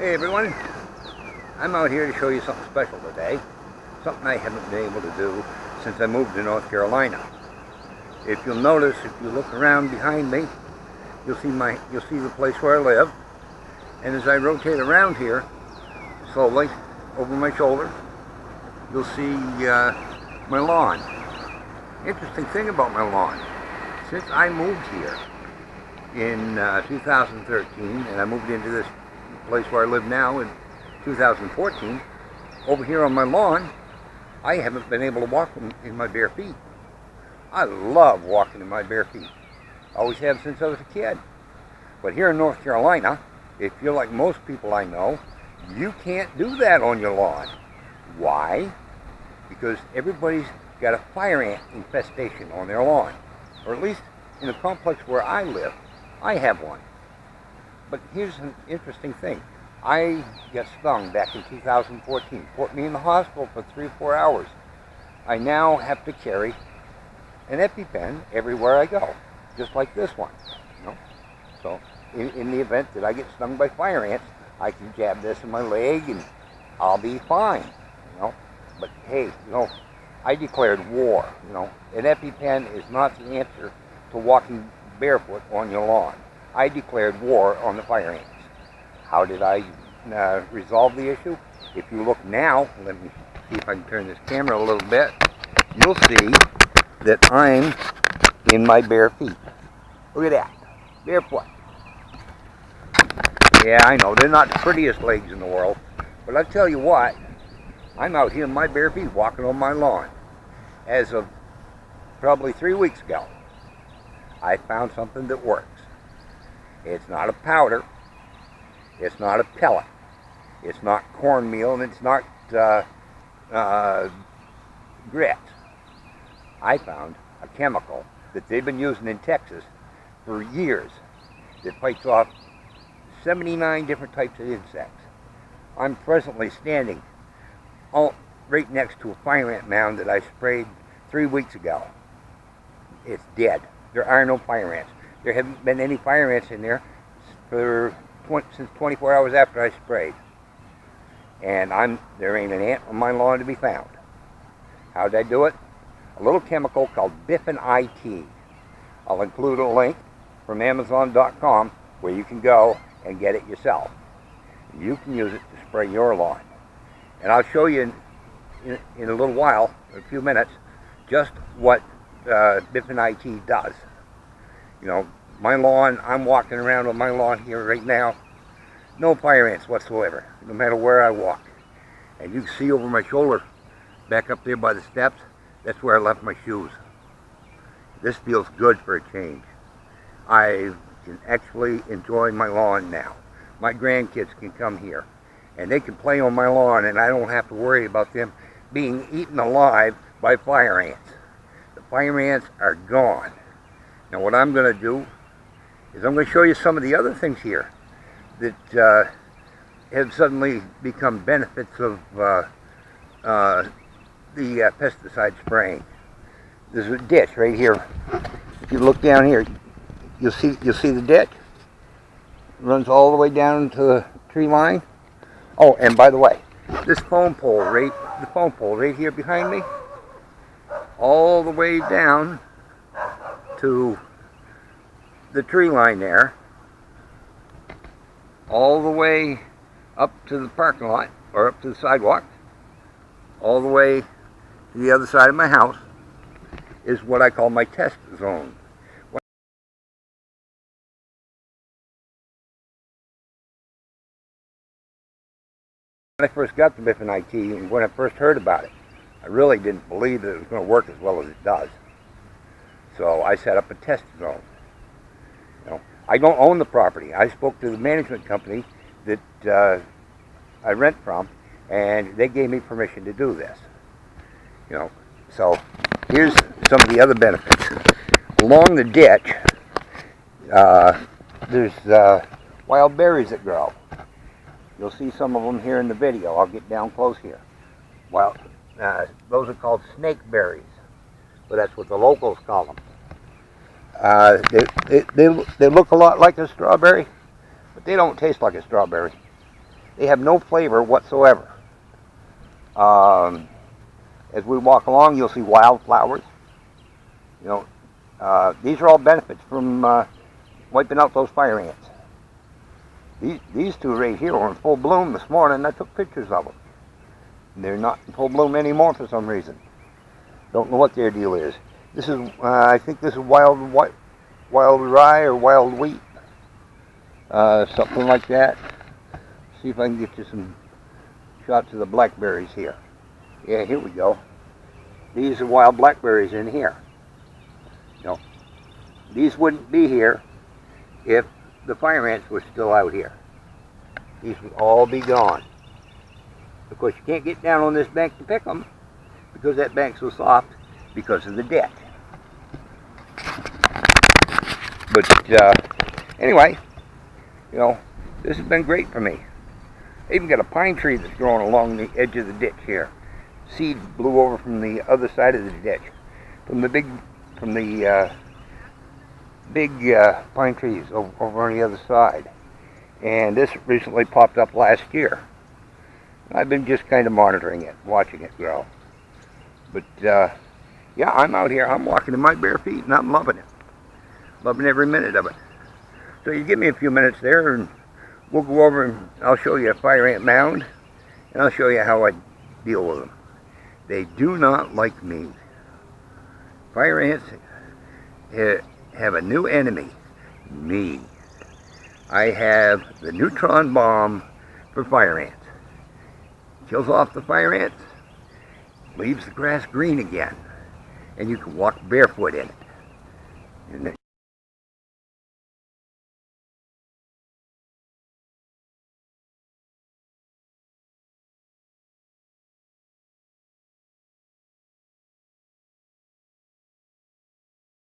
Hey everyone, I'm out here to show you something special today. Something I haven't been able to do since I moved to North Carolina. If you'll notice, if you look around behind me, you'll see the place where I live. And as I rotate around here, slowly, over my shoulder, you'll see my lawn. Interesting thing about my lawn, since I moved here in 2013, and I moved into this place where I live now in 2014, over here on my lawn, I haven't been able to walk in my bare feet. I love walking in my bare feet. Always have since I was a kid. But here in North Carolina, if you're like most people I know, you can't do that on your lawn. Why? Because everybody's got a fire ant infestation on their lawn. Or at least in the complex where I live, I have one. But here's an interesting thing. I got stung back in 2014. Put me in the hospital for 3 or 4 hours. I now have to carry an EpiPen everywhere I go, just like this one. You know? So in the event that I get stung by fire ants, I can jab this in my leg and I'll be fine. You know? But hey, I declared war. An EpiPen is not the answer to walking barefoot on your lawn. I declared war on the fire ants. How did I resolve the issue? If you look now, let me see if I can turn this camera a little bit, you'll see that I'm in my bare feet. Look at that, barefoot. Yeah, I know, they're not the prettiest legs in the world, but I tell you what, I'm out here in my bare feet walking on my lawn. As of probably 3 weeks ago, I found something that works. It's not a powder, it's not a pellet, it's not cornmeal, and it's not grit. I found a chemical that they've been using in Texas for years that fights off 79 different types of insects. I'm presently standing right next to a fire ant mound that I sprayed 3 weeks ago. It's dead. There are no fire ants. There haven't been any fire ants in there since 24 hours after I sprayed. And there ain't an ant on my lawn to be found. How did I do it? A little chemical called Biffen IT. I'll include a link from Amazon.com where you can go and get it yourself. You can use it to spray your lawn. And I'll show you in a little while, in a few minutes, just what Biffen IT does. My lawn, I'm walking around on my lawn here right now, no fire ants whatsoever, no matter where I walk. And you can see over my shoulder, back up there by the steps, that's where I left my shoes. This feels good for a change. I can actually enjoy my lawn now. My grandkids can come here, and they can play on my lawn, and I don't have to worry about them being eaten alive by fire ants. The fire ants are gone. Now what I'm going to do is I'm going to show you some of the other things here that have suddenly become benefits of the pesticide spraying. There's a ditch right here. If you look down here, you'll see the ditch. It runs all the way down to the tree line. Oh, and by the way, this phone pole right here behind me, all the way down to the tree line there, all the way up to the parking lot, or up to the sidewalk, all the way to the other side of my house, is what I call my test zone. When I first got the Biffen IT, and when I first heard about it, I really didn't believe that it was going to work as well as it does. So I set up a test zone. I don't own the property. I spoke to the management company that I rent from, and they gave me permission to do this. So here's some of the other benefits. Along the ditch, there's wild berries that grow. You'll see some of them here in the video. I'll get down close here. Well, those are called snake berries, but that's what the locals call them. They look a lot like a strawberry, but they don't taste like a strawberry. They have no flavor whatsoever. As we walk along, you'll see wildflowers. You know, these are all benefits from wiping out those fire ants. These two right here were in full bloom this morning. I took pictures of them. They're not in full bloom anymore for some reason. Don't know what their deal is. This is, I think this is wild rye or wild wheat, something like that. See if I can get you some shots of the blackberries here. Yeah, here we go. These are wild blackberries in here. You know, these wouldn't be here if the fire ants were still out here. These would all be gone. Of course, you can't get down on this bank to pick them because that bank's so soft because of the debt. But anyway, you know, this has been great for me. I even got a pine tree that's growing along the edge of the ditch here. Seeds blew over from the other side of the ditch, from the big pine trees over on the other side. And this recently popped up last year. I've been just kind of monitoring it, watching it grow. But yeah, I'm out here. I'm walking in my bare feet, and I'm loving it. Loving every minute of it. So you give me a few minutes there, and we'll go over and I'll show you a fire ant mound, and I'll show you how I deal with them. They do not like me. Fire ants have a new enemy, me. I have the neutron bomb for fire ants. Kills off the fire ants, leaves the grass green again, and you can walk barefoot in it. And